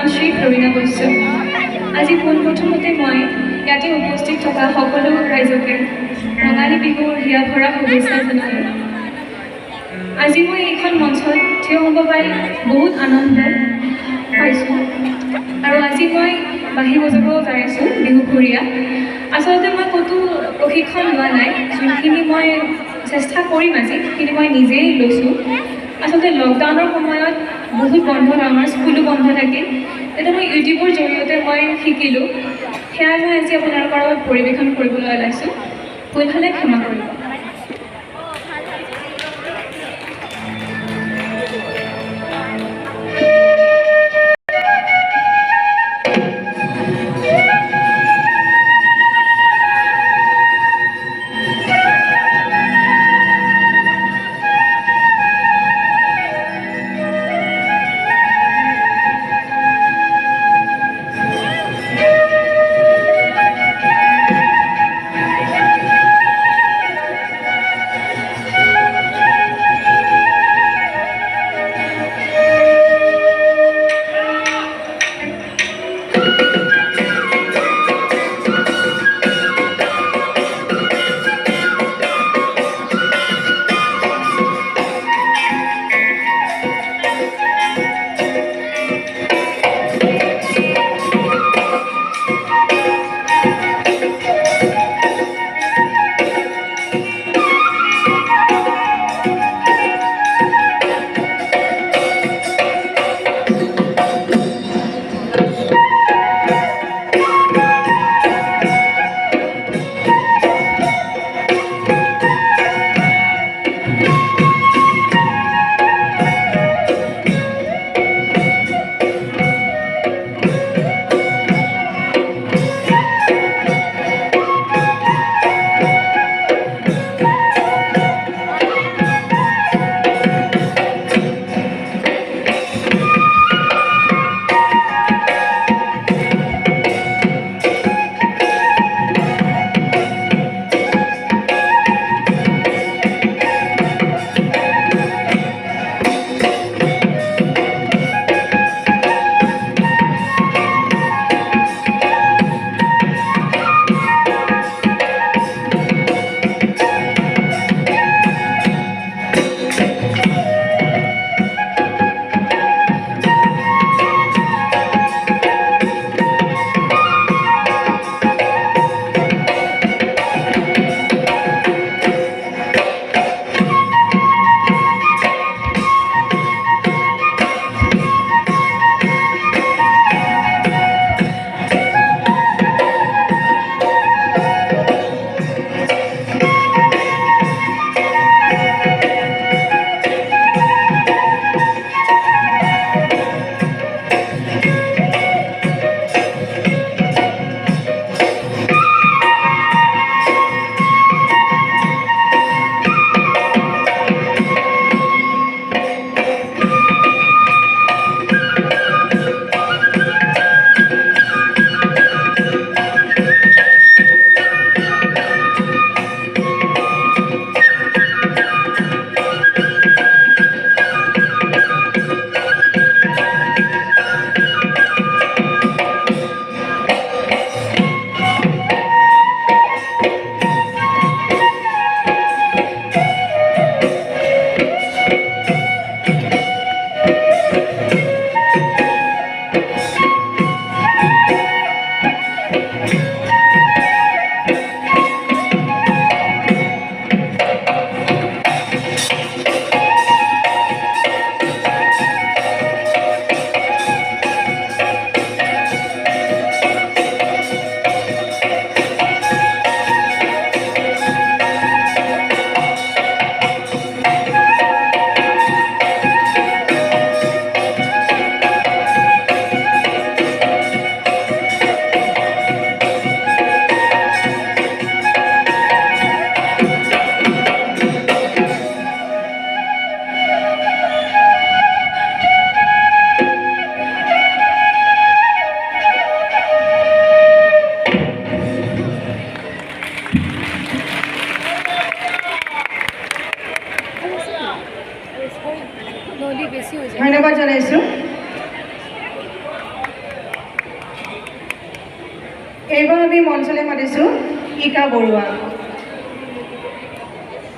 নাম শ্ৰী প্ৰবীণা বৈশ্য। আজি পোনপ্ৰথমতে মই ইয়াতে উপস্থিত থকা সকলো ৰাইজকে ৰঙালী বিহুৰ হিয়া ভৰা শুভেচ্ছা জনালোঁ। আজি মই এইখন মঞ্চত থিয় হ'ব পাই বহুত আনন্দ পাইছোঁ আৰু আজি মই বাঁহী বজাব যাই আছোঁ বিহুসুৰীয়া। আচলতে মই ক'তো প্ৰশিক্ষণ লোৱা নাই, যোনখিনি মই চেষ্টা কৰিম আজি সেইখিনি মই নিজেই লৈছোঁ। আচলতে লকডাউনৰ সময়ত বহুত বন্ধ, আমাৰ স্কুলো বন্ধ থাকিল, তেতিয়া মই ইউটিউবৰ জৰিয়তে মই শিকিলোঁ। সেয়া মই আজি আপোনালোকৰ লগত পৰিৱেশন কৰিবলৈ ওলাইছোঁ, ভুল হ'লে ক্ষমা কৰিব। ধন্যবাদ জনাইছোঁ। এইবাৰ আমি মঞ্চলৈ মাতিছোঁ ইকা বৰুৱা।